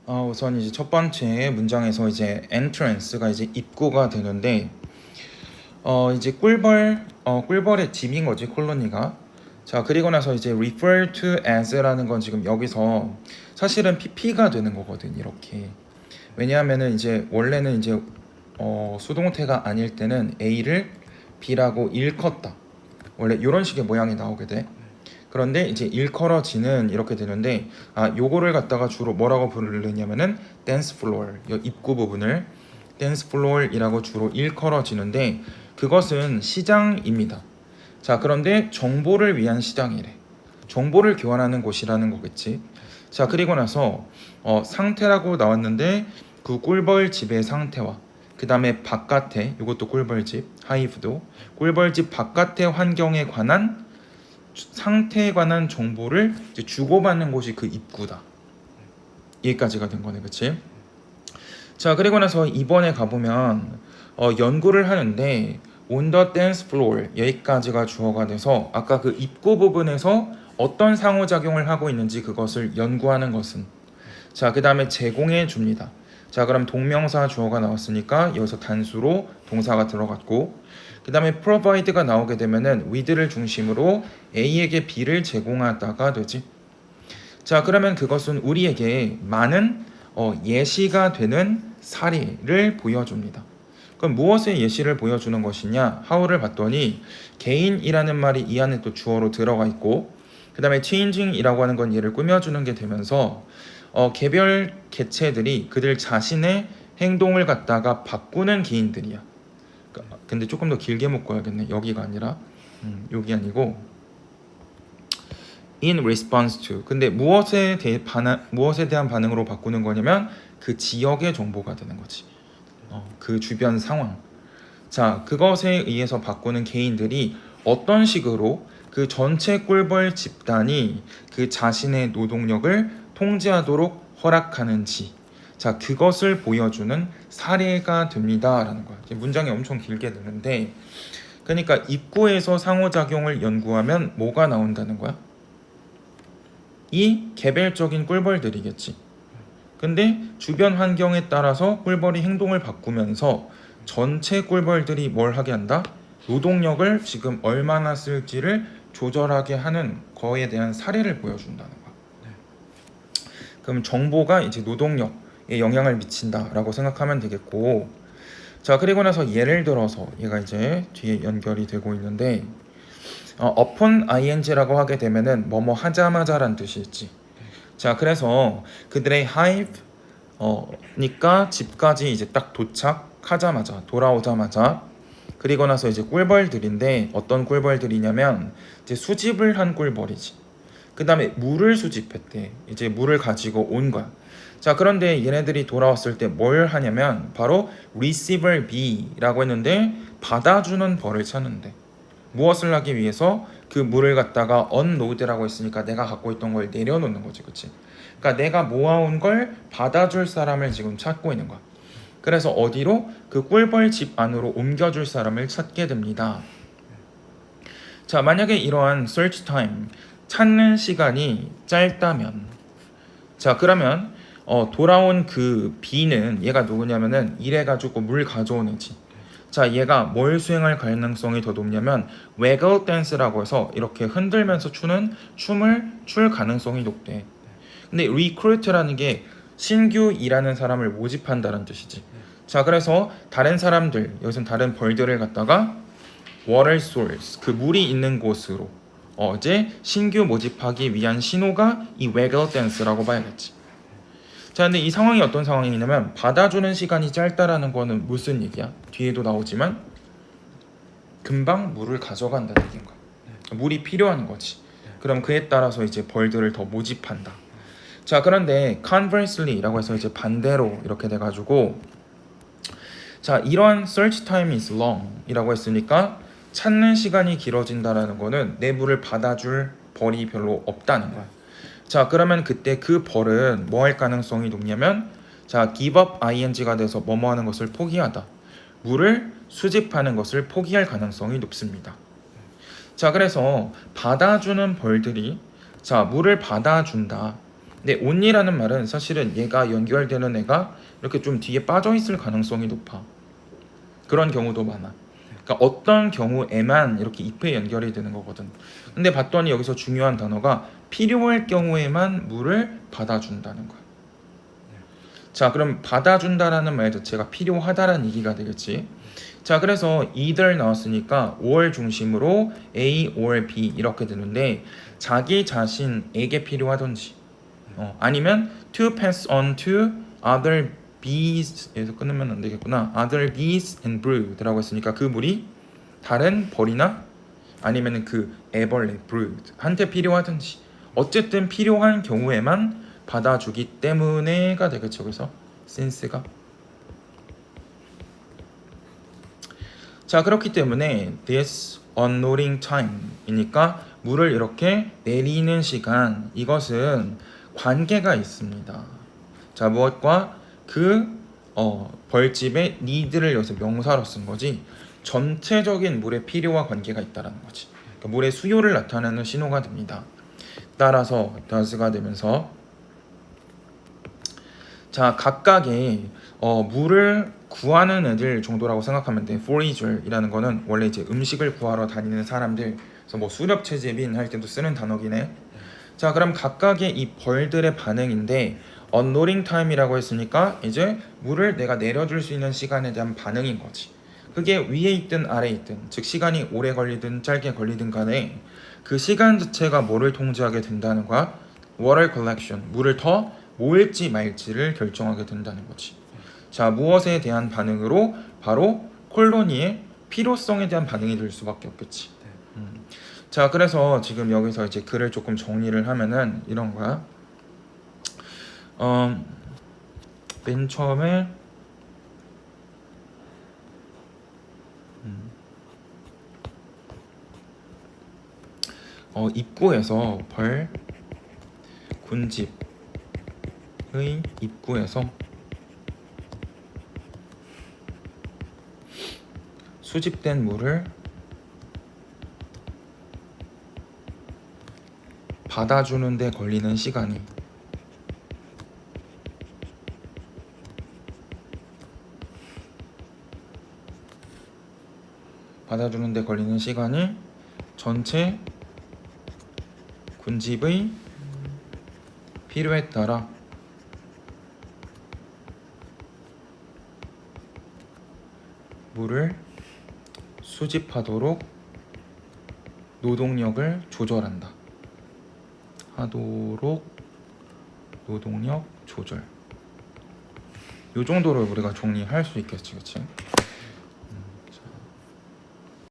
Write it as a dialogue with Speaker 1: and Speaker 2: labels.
Speaker 1: 우선 이제 첫 번째 문장에서 이제 entrance가 이제 입구가 되는데 이제 꿀벌의 집인 거지 콜로니가. 자, 그리고 나서 이제 refer to as라는 건 지금 여기서 사실은 PP가 되는 거거든 이렇게. 왜냐하면은 이제 원래는 이제 수동태가 아닐 때는 A를 B라고 일컫다. 원래 이런 식의 모양이 나오게 돼. 그런데 이제 일컬어지는 이렇게 되는데 요거를 갖다가 주로 뭐라고 부르느냐면은 댄스 플로어, 요 입구 부분을 댄스 플로어이라고 주로 일컬어지는데 그것은 시장입니다. 자, 그런데 정보를 위한 시장이래. 정보를 교환하는 곳이라는 거겠지. 자, 그리고 나서 상태라고 나왔는데 그 꿀벌집의 상태와 그 다음에 바깥에 이것도 꿀벌집 하이브도 꿀벌집 바깥의 환경에 관한 상태에 관한 정보를 이제 주고받는 곳이 그 입구다. 여기까지가 된 거네, 그치? 자, 그리고 나서 이번에 가보면 연구를 하는데 on the dance floor 여기까지가 주어가 돼서 아까 그 입구 부분에서 어떤 상호작용을 하고 있는지 그것을 연구하는 것은 자, 그 다음에 제공해 줍니다. 자, 그럼 동명사 주어가 나왔으니까 여기서 단수로 동사가 들어갔고 그 다음에 provide가 나오게 되면은 with를 중심으로 A에게 B를 제공하다가 되지. 자, 그러면 그것은 우리에게 많은 예시가 되는 사례를 보여줍니다. 그럼 무엇의 예시를 보여주는 것이냐? how를 봤더니 개인이라는 말이 이 안에 또 주어로 들어가 있고 그 다음에 changing이라고 하는 건 얘를 꾸며주는 게 되면서 개별 개체들이 그들 자신의 행동을 갖다가 바꾸는 개인들이야. 근데 조금 더 길게 묶어야겠네. 여기가 아니라 여기 아니고 in response to. 근데 무엇에 대한 반응으로 바꾸는 거냐면 그 지역의 정보가 되는 거지. 그 주변 상황. 자, 그것에 의해서 바꾸는 개인들이 어떤 식으로 그 전체 꿀벌 집단이 그 자신의 노동력을 통제하도록 허락하는지, 자, 그것을 보여주는 사례가 됩니다라는 거야. 문장이 엄청 길게 되는데, 그러니까 입구에서 상호작용을 연구하면 뭐가 나온다는 거야? 이 개별적인 꿀벌들이겠지. 근데 주변 환경에 따라서 꿀벌이 행동을 바꾸면서 전체 꿀벌들이 뭘 하게 한다? 노동력을 지금 얼마나 쓸지를 조절하게 하는 거에 대한 사례를 보여준다는 거야. 그럼 정보가 이제 노동력에 영향을 미친다라고 생각하면 되겠고, 자, 그리고 나서 예를 들어서 얘가 이제 뒤에 연결이 되고 있는데 upon ing라고 하게 되면은 뭐뭐 하자마자란 뜻이 있지. 자, 그래서 그들의 hive 니까 집까지 이제 딱 도착하자마자 돌아오자마자 그리고 나서 이제 꿀벌들인데 어떤 꿀벌들이냐면 이제 수집을 한 꿀벌이지. 그 다음에 물을 수집했대. 이제 물을 가지고 온 거야. 자, 그런데 얘네들이 돌아왔을 때 뭘 하냐면 바로 receiver B라고 했는데 받아주는 벌을 찾는데 무엇을 하기 위해서 그 물을 갖다가 unload라고 했으니까 내가 갖고 있던 걸 내려놓는 거지, 그치? 그러니까 내가 모아온 걸 받아줄 사람을 지금 찾고 있는 거야. 그래서 어디로? 그 꿀벌 집 안으로 옮겨줄 사람을 찾게 됩니다. 자, 만약에 이러한 search time 찾는 시간이 짧다면 자, 그러면 돌아온 그 B는 얘가 누구냐면은 이래가지고 물 가져온 애지. 자, 얘가 뭘 수행할 가능성이 더 높냐면 waggle dance라고 해서 이렇게 흔들면서 추는 춤을 출 가능성이 높대. 근데 recruit라는 게 신규 일하는 사람을 모집한다는 뜻이지. 자, 그래서 다른 사람들, 여기서는 다른 벌들을 갖다가 water source, 그 물이 있는 곳으로 이제 신규 모집하기 위한 신호가 이 waggle dance라고 봐야겠지. 자, 근데 이 상황이 어떤 상황이냐면 받아주는 시간이 짧다라는 거는 무슨 얘기야? 뒤에도 나오지만 금방 물을 가져간다는 얘기인 거야. 물이 필요한 거지. 그럼 그에 따라서 이제 벌들을 더 모집한다. 자, 그런데 conversely라고 해서 이제 반대로 이렇게 돼가지고 자, 이런 search time is long 이라고 했으니까 찾는 시간이 길어진다라는 거는 내 물을 받아줄 벌이 별로 없다는 거야. 자, 그러면 그때 그 벌은 뭐 할 가능성이 높냐면 자, give up ing가 돼서 뭐뭐 하는 것을 포기하다. 물을 수집하는 것을 포기할 가능성이 높습니다. 자, 그래서 받아주는 벌들이 자, 물을 받아준다. 근데 only라는 말은 사실은 얘가 연결되는 애가 이렇게 좀 뒤에 빠져 있을 가능성이 높아. 그런 경우도 많아. 그러니까 어떤 경우에만 이렇게 if에 연결이 되는 거거든. 근데 봤더니 여기서 중요한 단어가 필요할 경우에만 물을 받아준다는 거야. 자, 그럼 받아준다라는 말 자체가 필요하다라는 얘기가 되겠지. 자, 그래서 either 나왔으니까 or 중심으로 A or B 이렇게 되는데 자기 자신에게 필요하던지 아니면 to pass on to other bees에서 끊으면 안 되겠구나. other bees and brood라고 했으니까 그 물이 다른 벌이나 아니면 그 애벌레 brood 한테 필요하든지 어쨌든 필요한 경우에만 받아주기 때문에가 되겠죠. 그래서 since가 자 그렇기 때문에 this unloading time이니까 물을 이렇게 내리는 시간 이것은 관계가 있습니다. 자 무엇과 그 벌집의 need를 여기서 명사로 쓴 거지 전체적인 물의 필요와 관계가 있다라는 거지. 그러니까 물의 수요를 나타내는 신호가 됩니다. 따라서 does가 되면서 자 각각의 물을 구하는 애들 정도라고 생각하면 돼. forager이라는 거는 원래 이제 음식을 구하러 다니는 사람들, 그래서 뭐 수렵 채집인 할 때도 쓰는 단어기네. 자 그럼 각각의 이 벌들의 반응인데 unloading time이라고 했으니까 이제 물을 내가 내려줄 수 있는 시간에 대한 반응인 거지. 그게 위에 있든 아래에 있든 즉 시간이 오래 걸리든 짧게 걸리든 간에 그 시간 자체가 뭐를 통제하게 된다는 거야? water collection, 물을 더 모을지 말지를 결정하게 된다는 거지. 자 무엇에 대한 반응으로? 바로 콜로니의 필요성에 대한 반응이 될 수밖에 없겠지. 자 그래서 지금 여기서 이제 글을 조금 정리를 하면은 이런 거야. 맨 처음에 입구에서 벌 군집의 입구에서 수집된 물을 받아주는 데 걸리는 시간이 전체 군집의 필요에 따라 물을 수집하도록 노동력을 조절한다. 노동력 조절. 요 정도로 우리가 정리할 수 있겠지, 그치?